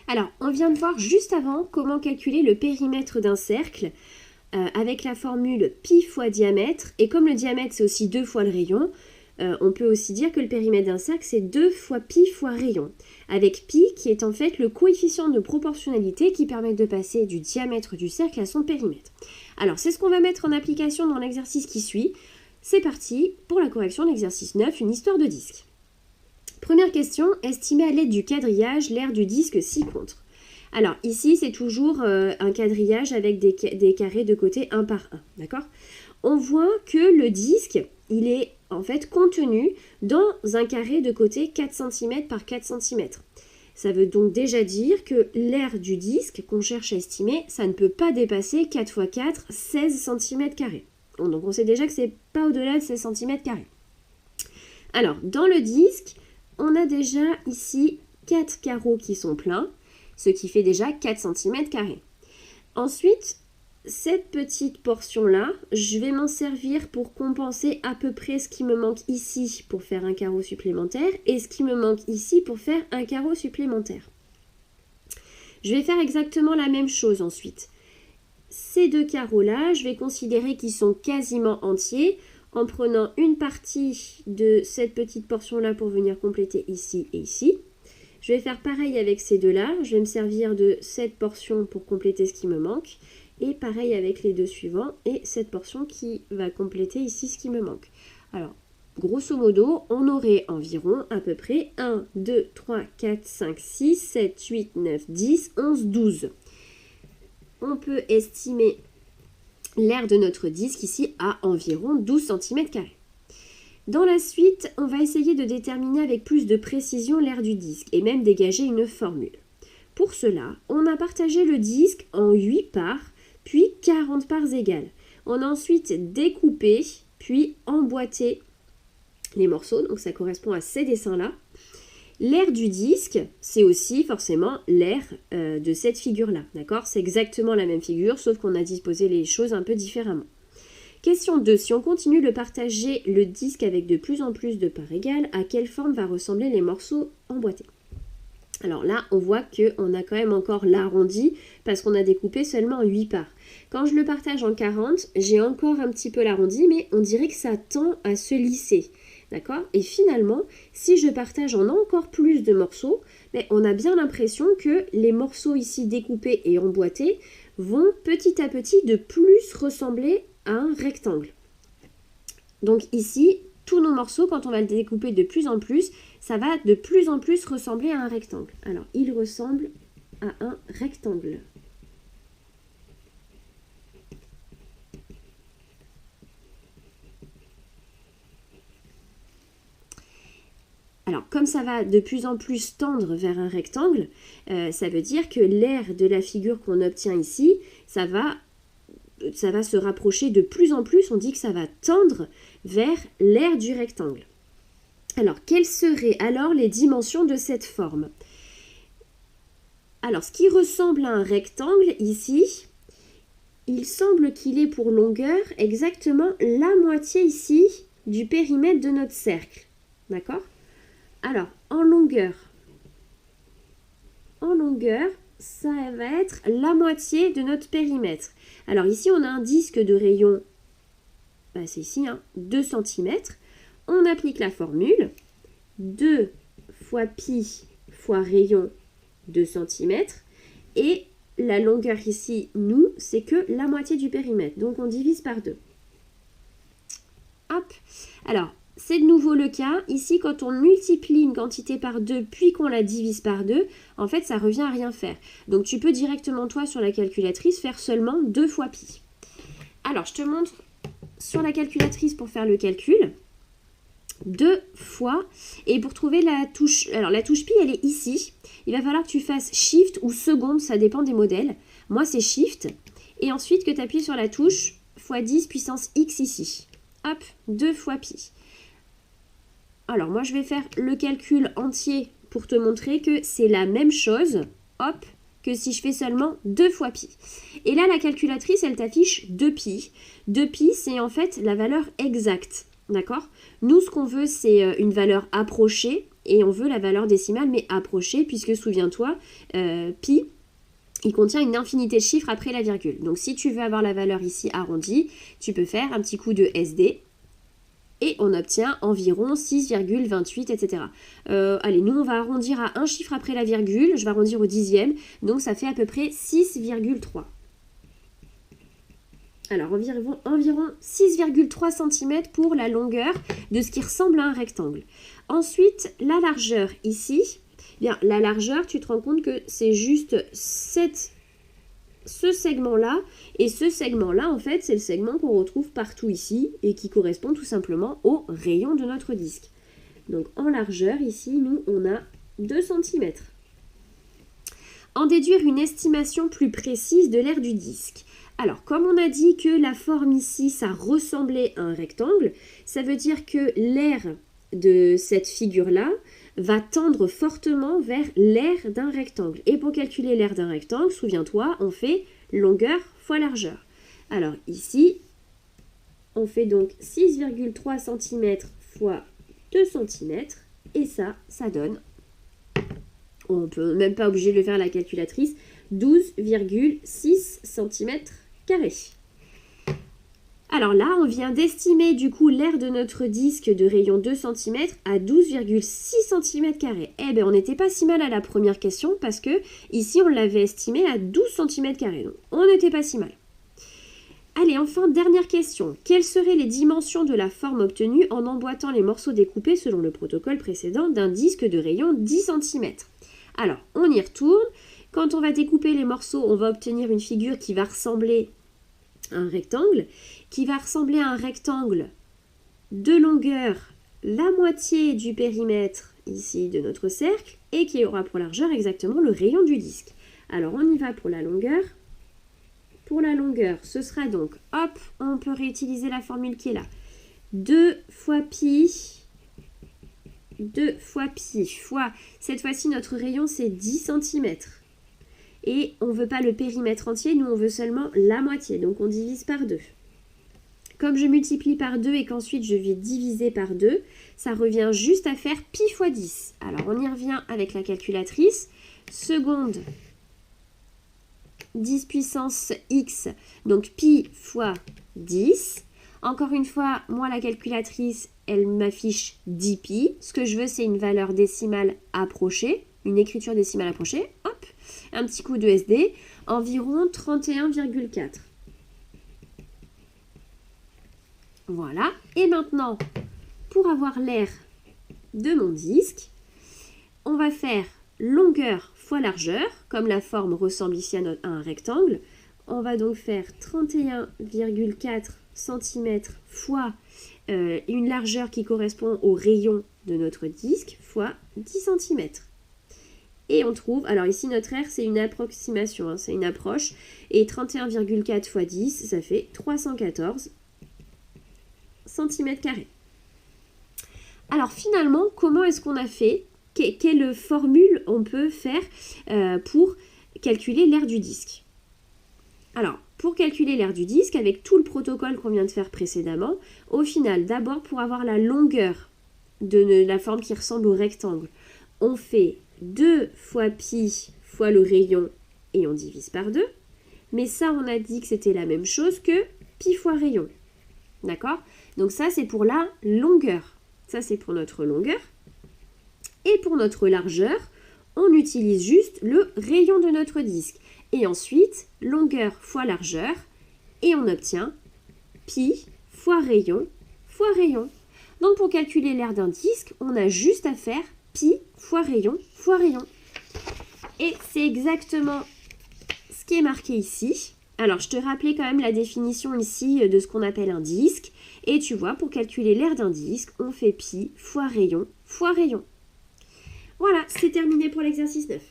Alors, on vient de voir juste avant comment calculer le périmètre d'un cercle avec la formule pi fois diamètre. Et comme le diamètre, c'est aussi 2 fois le rayon, on peut aussi dire que le périmètre d'un cercle, c'est 2 fois pi fois rayon. Avec pi, qui est en fait le coefficient de proportionnalité qui permet de passer du diamètre du cercle à son périmètre. Alors, c'est ce qu'on va mettre en application dans l'exercice qui suit. C'est parti pour la correction de l'exercice 9, une histoire de disque. Première question, estimer à l'aide du quadrillage l'aire du disque ci-contre. Alors ici, c'est toujours un quadrillage avec des carrés de côté 1 par 1, d'accord? On voit que le disque, il est en fait contenu dans un carré de côté 4 cm par 4 cm. Ça veut donc déjà dire que l'aire du disque qu'on cherche à estimer, ça ne peut pas dépasser 4 x 4, 16 cm². Donc on sait déjà que c'est pas au-delà de 16 cm². Alors, dans le disque, on a déjà ici 4 carreaux qui sont pleins, ce qui fait déjà 4 cm². Ensuite, cette petite portion-là, je vais m'en servir pour compenser à peu près ce qui me manque ici pour faire un carreau supplémentaire et ce qui me manque ici pour faire un carreau supplémentaire. Je vais faire exactement la même chose ensuite. Ces deux carreaux-là, je vais considérer qu'ils sont quasiment entiers en prenant une partie de cette petite portion-là pour venir compléter ici et ici. Je vais faire pareil avec ces deux-là. Je vais me servir de cette portion pour compléter ce qui me manque. Et pareil avec les deux suivants et cette portion qui va compléter ici ce qui me manque. Alors, grosso modo, on aurait environ à peu près 1, 2, 3, 4, 5, 6, 7, 8, 9, 10, 11, 12. On peut estimer l'aire de notre disque ici à environ 12 cm². Dans la suite, on va essayer de déterminer avec plus de précision l'aire du disque et même dégager une formule. Pour cela, on a partagé le disque en 8 parts, puis 40 parts égales. On a ensuite découpé, puis emboîté les morceaux, donc ça correspond à ces dessins-là. L'aire du disque, c'est aussi forcément l'aire de cette figure-là, d'accord? C'est exactement la même figure, sauf qu'on a disposé les choses un peu différemment. Question 2. Si on continue de partager le disque avec de plus en plus de parts égales, à quelle forme va ressembler les morceaux emboîtés? Alors là, on voit qu'on a quand même encore l'arrondi parce qu'on a découpé seulement 8 parts. Quand je le partage en 40, j'ai encore un petit peu l'arrondi, mais on dirait que ça tend à se lisser. D'accord? Et finalement, si je partage en encore plus de morceaux, on a bien l'impression que les morceaux ici découpés et emboîtés vont petit à petit de plus ressembler à un rectangle. Donc ici, tous nos morceaux, quand on va le découper de plus en plus, ça va de plus en plus ressembler à un rectangle. Alors, il ressemble à un rectangle. Alors, comme ça va de plus en plus tendre vers un rectangle, ça veut dire que l'aire de la figure qu'on obtient ici, ça va se rapprocher de plus en plus, on dit que ça va tendre vers l'aire du rectangle. Alors, quelles seraient alors les dimensions de cette forme? Alors, ce qui ressemble à un rectangle ici, il semble qu'il ait pour longueur exactement la moitié ici du périmètre de notre cercle. D'accord? Alors, en longueur, ça va être la moitié de notre périmètre. Alors ici, on a un disque de rayon, c'est ici, 2 cm. On applique la formule, 2 fois pi fois rayon 2 cm. Et la longueur ici, nous, c'est que la moitié du périmètre. Donc on divise par 2. Hop. Alors, c'est de nouveau le cas. Ici, quand on multiplie une quantité par 2, puis qu'on la divise par 2, en fait, ça revient à rien faire. Donc, tu peux directement, toi, sur la calculatrice, faire seulement 2 fois pi. Alors, je te montre sur la calculatrice pour faire le calcul. 2 fois. Et pour trouver la touche... Alors, la touche pi, elle est ici. Il va falloir que tu fasses Shift ou seconde, ça dépend des modèles. Moi, c'est Shift. Et ensuite, que tu appuies sur la touche x10 puissance x ici. Hop, 2 fois pi. Alors, moi, je vais faire le calcul entier pour te montrer que c'est la même chose, hop, que si je fais seulement 2 fois pi. Et là, la calculatrice, elle t'affiche 2 pi. 2 pi, c'est en fait la valeur exacte, d'accord? Nous, ce qu'on veut, c'est une valeur approchée. et on veut la valeur décimale mais approchée puisque souviens-toi, pi, il contient une infinité de chiffres après la virgule. Donc si tu veux avoir la valeur ici arrondie, tu peux faire un petit coup de SD et on obtient environ 6,28, etc. Allez, nous on va arrondir à un chiffre après la virgule, je vais arrondir au dixième, donc ça fait à peu près 6,3. Alors environ 6,3 cm pour la longueur de ce qui ressemble à un rectangle. Ensuite, la largeur ici, bien, la largeur, tu te rends compte que c'est juste ce segment-là, et ce segment-là, en fait, c'est le segment qu'on retrouve partout ici, et qui correspond tout simplement au rayon de notre disque. Donc en largeur, ici, nous, on a 2 cm. En déduire une estimation plus précise de l'aire du disque. Alors, comme on a dit que la forme ici, ça ressemblait à un rectangle, ça veut dire que l'aire de cette figure-là va tendre fortement vers l'aire d'un rectangle. Et pour calculer l'aire d'un rectangle, souviens-toi, on fait longueur fois largeur. Alors ici, on fait donc 6,3 cm fois 2 cm, et ça donne, on ne peut même pas obligé de le faire à la calculatrice, 12,6 cm². Alors là, on vient d'estimer du coup l'aire de notre disque de rayon 2 cm à 12,6 cm². Eh bien, on n'était pas si mal à la première question parce que ici, on l'avait estimé à 12 cm². Donc, on n'était pas si mal. Allez, enfin, dernière question. Quelles seraient les dimensions de la forme obtenue en emboîtant les morceaux découpés selon le protocole précédent d'un disque de rayon 10 cm? Alors, on y retourne. Quand on va découper les morceaux, on va obtenir une figure qui va ressembler à un rectangle, de longueur la moitié du périmètre ici de notre cercle et qui aura pour largeur exactement le rayon du disque. Alors, on y va pour la longueur. Pour la longueur, ce sera donc, hop, on peut réutiliser la formule qui est là. 2 fois pi fois, cette fois-ci notre rayon c'est 10 cm. Et on ne veut pas le périmètre entier, nous on veut seulement la moitié, donc on divise par 2. Comme je multiplie par 2 et qu'ensuite je vais diviser par 2, ça revient juste à faire pi fois 10. Alors on y revient avec la calculatrice. Seconde, 10 puissance x, donc pi fois 10. Encore une fois, moi la calculatrice, elle m'affiche 10 pi. Ce que je veux, c'est une valeur décimale approchée, une écriture décimale approchée. Hop, un petit coup de SD, environ 31,4. Voilà. Et maintenant, pour avoir l'aire de mon disque, on va faire longueur fois largeur, comme la forme ressemble ici à un rectangle. On va donc faire 31,4 cm fois une largeur qui correspond au rayon de notre disque fois 10 cm. Et on trouve, alors ici notre aire c'est une approximation, hein, c'est une approche, et 31,4 fois 10, ça fait 314 cm². Alors finalement, comment est-ce qu'on a fait? Quelle formule on peut faire pour calculer l'aire du disque? Alors, pour calculer l'aire du disque, avec tout le protocole qu'on vient de faire précédemment, au final, d'abord pour avoir la longueur de la forme qui ressemble au rectangle, on fait 2 fois pi fois le rayon et on divise par 2. Mais ça, on a dit que c'était la même chose que pi fois rayon. D'accord? Donc ça, c'est pour la longueur. Ça, c'est pour notre longueur. Et pour notre largeur, on utilise juste le rayon de notre disque. Et ensuite, longueur fois largeur. Et on obtient pi fois rayon fois rayon. Donc pour calculer l'aire d'un disque, on a juste à faire pi fois rayon fois rayon. Et c'est exactement ce qui est marqué ici. Alors je te rappelais quand même la définition ici de ce qu'on appelle un disque. Et tu vois, pour calculer l'aire d'un disque, on fait pi fois rayon fois rayon. Voilà, c'est terminé pour l'exercice 9.